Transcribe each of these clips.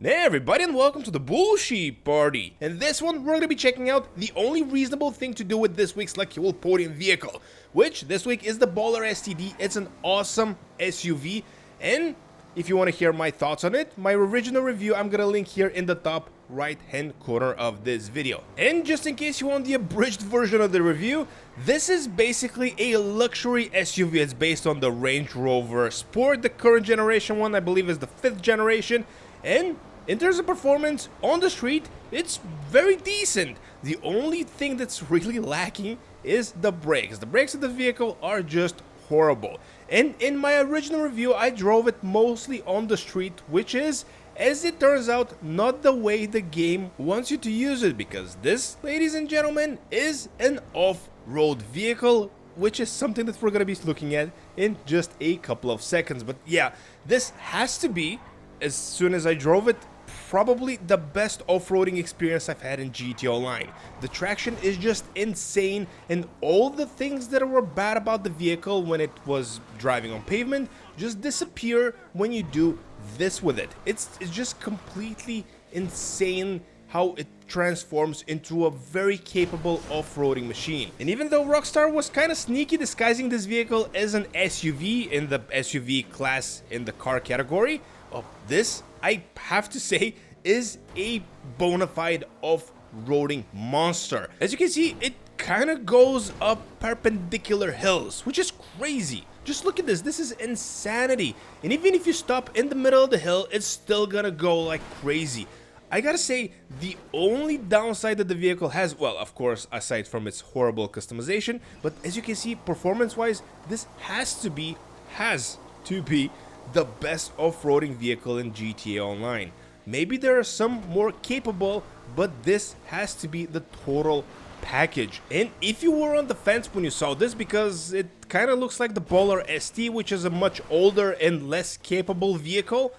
Hey everybody, and welcome to the bullshit party. In this one, we're going to be checking out the only reasonable thing to do with this week's Lucky Will Podium vehicle, which this week is the Baller STD. It's an awesome SUV, and if you want to hear my thoughts on it, my original review I'm going to link here in the top right hand corner of this video. And just in case you want the abridged version of the review, this is basically a luxury SUV. It's based on the Range Rover Sport. The current generation one, I believe, is the 5th generation, and in terms of performance on the street, it's very decent. The only thing that's really lacking is the brakes. The brakes of the vehicle are just horrible. And in my original review, I drove it mostly on the street, which is, as it turns out, not the way the game wants you to use it, because this, ladies and gentlemen, is an off-road vehicle, which is something that we're going to be looking at in just a couple of seconds. But yeah, this has to be, as soon as I drove it, probably the best off-roading experience I've had in GT Online. The traction is just insane, and all the things that were bad about the vehicle when it was driving on pavement just disappear when you do this with it. It's just completely insane how it transforms into a very capable off-roading machine. And even though Rockstar was kind of sneaky disguising this vehicle as an SUV in the SUV class in the car category, this, I have to say, is a bona fide off-roading monster. As you can see, it kind of goes up perpendicular hills, which is crazy. Just look at this. This is insanity. And even if you stop in the middle of the hill, it's still gonna go like crazy. I gotta say, the only downside that the vehicle has, well, of course, aside from its horrible customization, but as you can see, performance-wise, this has to be the best off-roading vehicle in GTA Online. Maybe there are some more capable, but this has to be the total package. And if you were on the fence when you saw this, because it kind of looks like the Baller ST, which is a much older and less capable vehicle,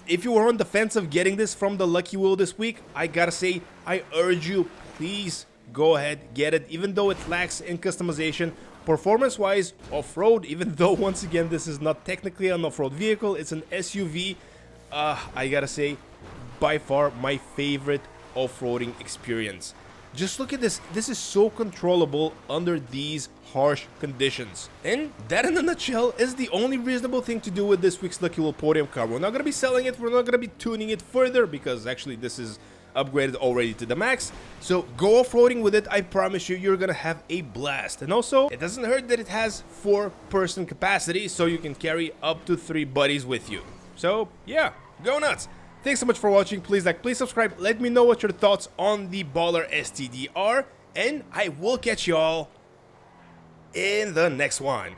if you were on the fence of getting this from the Lucky Will this week, I gotta say, I urge you, please go ahead, get it, even though it lacks in customization. Performance-wise, off-road, even though, once again, this is not technically an off-road vehicle, it's an SUV, I gotta say, by far my favorite off-roading experience. Just look at this. This is so controllable under these harsh conditions. And that, in a nutshell, is the only reasonable thing to do with this week's Lucky Will Podium car. We're not gonna be selling it, we're not gonna be tuning it further, because actually this is upgraded already to the max. So go off-roading with it. I promise you, you're gonna have a blast. And also, it doesn't hurt that it has 4-person capacity, so you can carry up to 3 buddies with you. So yeah, go nuts. Thanks so much for watching. Please like, please subscribe. Let me know what your thoughts on the Baller STD are, and I will catch y'all in the next one.